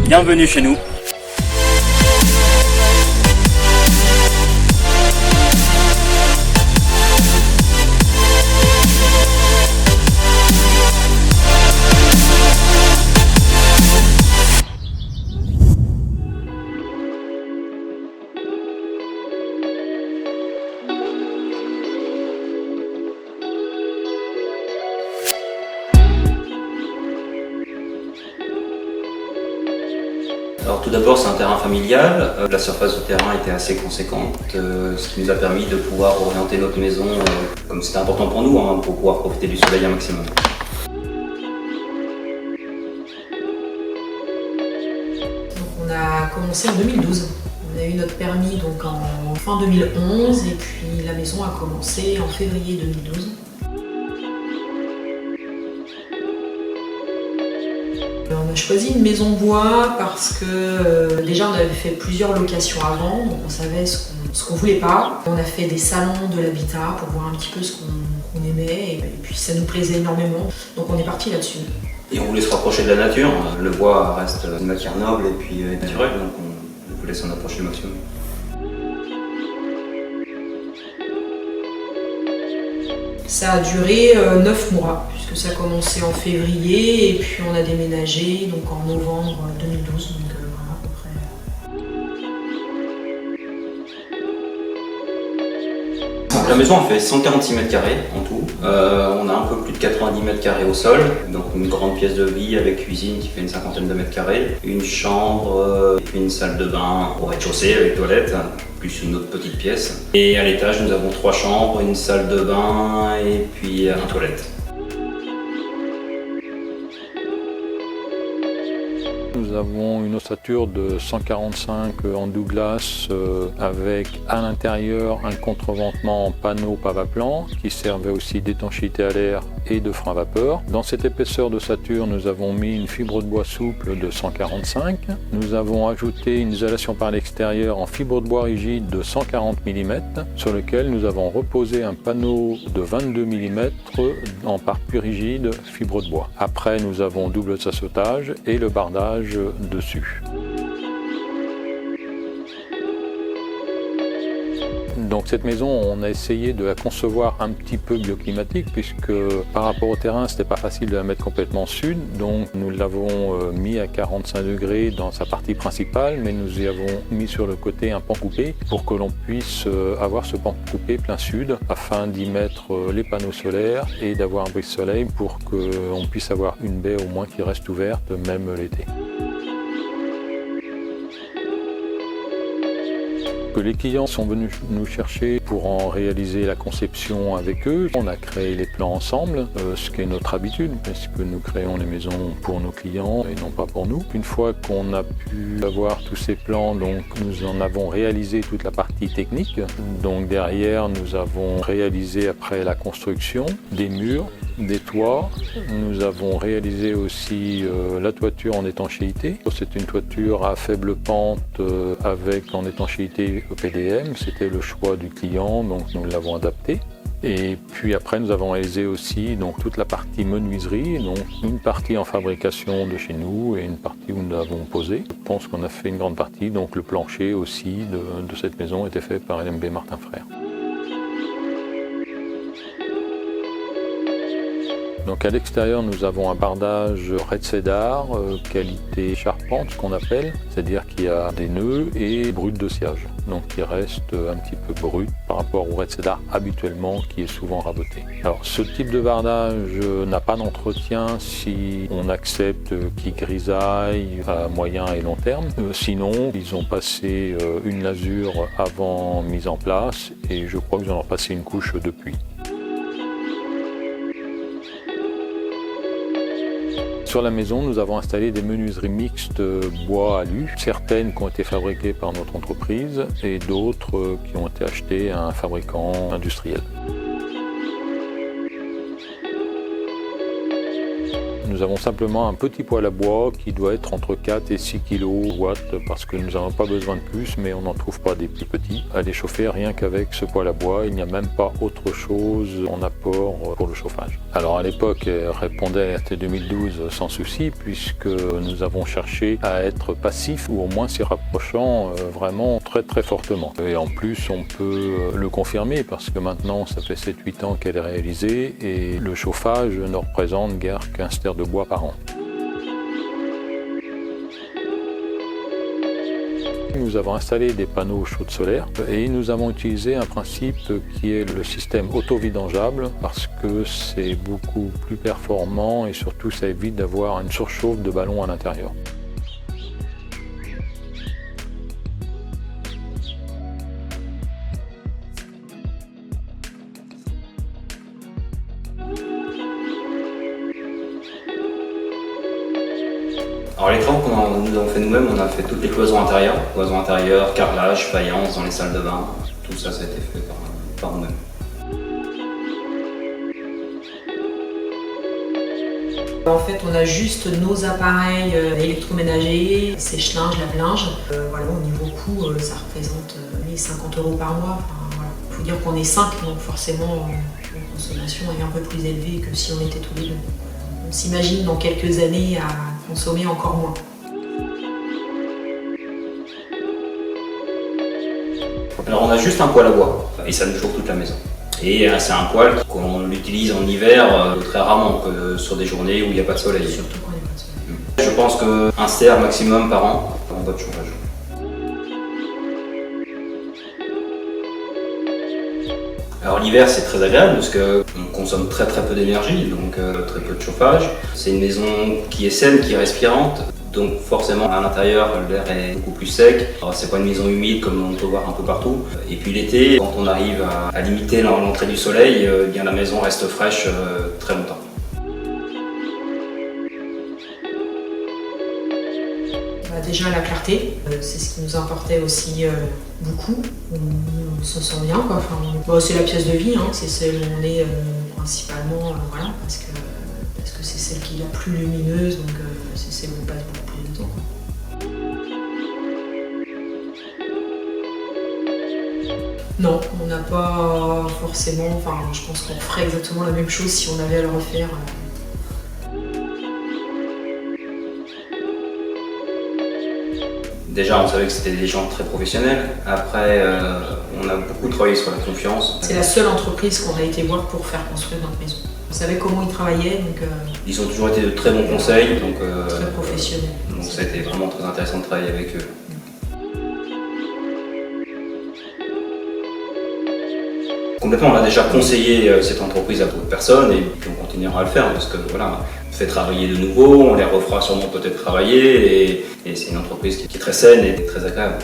Bienvenue chez nous. Alors tout d'abord, c'est un terrain familial. La surface de terrain était assez conséquente, ce qui nous a permis de pouvoir orienter notre maison comme c'était important pour nous, pour pouvoir profiter du soleil un maximum. Donc on a commencé en 2012. On a eu notre permis donc en fin 2011 et puis la maison a commencé en février 2012. On a choisi une maison bois parce que déjà on avait fait plusieurs locations avant, donc on savait ce qu'on voulait pas. On a fait des salons de l'habitat pour voir un petit peu ce qu'on aimait et puis ça nous plaisait énormément, donc on est parti là-dessus. Et on voulait se rapprocher de la nature. Le bois reste une matière noble et puis naturelle, donc on voulait s'en approcher le maximum. Ça a duré 9 mois, puisque ça a commencé en février et puis on a déménagé donc en novembre 2012, donc voilà à peu près. Donc, la maison fait 146 m² en tout. On a un peu plus de 90 m² au sol, donc une grande pièce de vie avec cuisine qui fait une cinquantaine de m², une chambre, et puis une salle de bain au rez-de-chaussée avec toilette, plus une autre petite pièce. Et à l'étage, nous avons 3 chambres, une salle de bain et puis un toilette. Nous avons une ossature de 145 en Douglas avec à l'intérieur un contreventement en panneau pavaplan qui servait aussi d'étanchéité à l'air et de frein à vapeur. Dans cette épaisseur d'ossature, nous avons mis une fibre de bois souple de 145. Nous avons ajouté une isolation par l'extérieur en fibre de bois rigide de 140 mm sur lequel nous avons reposé un panneau de 22 mm en pare-pluie rigide fibre de bois. Après, nous avons double sassautage et le bardage dessus. Donc cette maison, on a essayé de la concevoir un petit peu bioclimatique puisque par rapport au terrain, c'était pas facile de la mettre complètement sud. Donc nous l'avons mis à 45 degrés dans sa partie principale, mais nous y avons mis sur le côté un pan coupé pour que l'on puisse avoir ce pan coupé plein sud afin d'y mettre les panneaux solaires et d'avoir un brise-soleil pour qu'on puisse avoir une baie au moins qui reste ouverte même l'été. Les clients sont venus nous chercher pour en réaliser la conception avec eux. On a créé les plans ensemble, ce qui est notre habitude, puisque nous créons les maisons pour nos clients et non pas pour nous. Une fois qu'on a pu avoir tous ces plans, donc nous en avons réalisé toute la partie technique. Donc derrière, nous avons réalisé après la construction des murs, des toits. Nous avons réalisé aussi la toiture en étanchéité. C'est une toiture à faible pente avec en étanchéité PDM. C'était le choix du client, donc nous l'avons adapté. Et puis après, nous avons réalisé aussi donc, toute la partie menuiserie, donc une partie en fabrication de chez nous et une partie où nous l'avons posé. Je pense qu'on a fait une grande partie, donc le plancher aussi de cette maison était fait par LMB Martin Frères. Donc à l'extérieur, nous avons un bardage red cédar, qualité charpente, ce qu'on appelle, c'est-à-dire qu'il y a des nœuds et brut de sciage, donc qui reste un petit peu brut par rapport au red cédar habituellement qui est souvent raboté. Alors ce type de bardage n'a pas d'entretien si on accepte qu'il grisaille à moyen et long terme. Sinon, ils ont passé une lasure avant mise en place et je crois qu'ils en ont passé une couche depuis. Sur la maison, nous avons installé des menuiseries mixtes bois alu, certaines qui ont été fabriquées par notre entreprise et d'autres qui ont été achetées à un fabricant industriel. Nous avons simplement un petit poêle à bois qui doit être entre 4 et 6 kW parce que nous n'avons pas besoin de plus, mais on n'en trouve pas des plus petits. À les chauffer rien qu'avec ce poêle à bois, il n'y a même pas autre chose en apport pour le chauffage. Alors à l'époque, elle répondait à RT 2012 sans souci puisque nous avons cherché à être passifs ou au moins s'y rapprochant vraiment très très fortement. Et en plus, on peut le confirmer parce que maintenant, ça fait 7-8 ans qu'elle est réalisée et le chauffage ne représente guère qu'un ster de bois par an. Nous avons installé des panneaux chaudes solaires et nous avons utilisé un principe qui est le système auto-vidangeable parce que c'est beaucoup plus performant et surtout ça évite d'avoir une surchauffe de ballon à l'intérieur. Alors les travaux que nous avons fait nous-mêmes, on a fait toutes les cloisons intérieures, carrelage, faïence dans les salles de bain, tout ça, ça a été fait par nous-mêmes. En fait, on a juste nos appareils électroménagers, sèche-linge, lave-linge. Voilà, au niveau coût, ça représente les 50 € par mois. Enfin, voilà. Il faut dire qu'on est 5, donc forcément, la consommation est un peu plus élevée que si on était tous les deux. On s'imagine dans quelques années à consommer encore moins. Alors on a juste un poêle à bois et ça nous chauffe toute la maison. Et c'est un poêle qu'on utilise en hiver très rarement, sur des journées où il n'y a pas de soleil. Surtout quand il n'y a pas de soleil. Je pense qu'un ster maximum par an en bois de chauffage. Alors l'hiver c'est très agréable parce qu'on consomme très peu d'énergie, donc très peu de chauffage. C'est une maison qui est saine, qui est respirante, donc forcément à l'intérieur l'air est beaucoup plus sec. Alors c'est pas une maison humide comme on peut voir un peu partout. Et puis l'été, quand on arrive à limiter l'entrée du soleil, bien la maison reste fraîche très longtemps. Déjà la clarté, c'est ce qui nous importait aussi beaucoup. On se sent bien, quoi. Enfin, c'est la pièce de vie, hein. C'est celle où on est principalement, voilà, parce que c'est celle qui est la plus lumineuse, donc c'est celle où on passe beaucoup plus de temps, quoi. Non, on n'a pas forcément, enfin je pense qu'on ferait exactement la même chose si on avait à le refaire. Déjà, on savait que c'était des gens très professionnels. Après, on a beaucoup travaillé sur la confiance. C'est la seule entreprise qu'on a été voir pour faire construire notre maison. On savait comment ils travaillaient, donc... Ils ont toujours été de très bons conseils, donc... très professionnels. Donc ça a été vraiment très intéressant de travailler avec eux. Complètement, on a déjà conseillé cette entreprise à beaucoup de personnes et puis on continuera à le faire parce que voilà, on fait travailler de nouveau, on les refera sûrement peut-être travailler et c'est une entreprise qui est très saine et très agréable.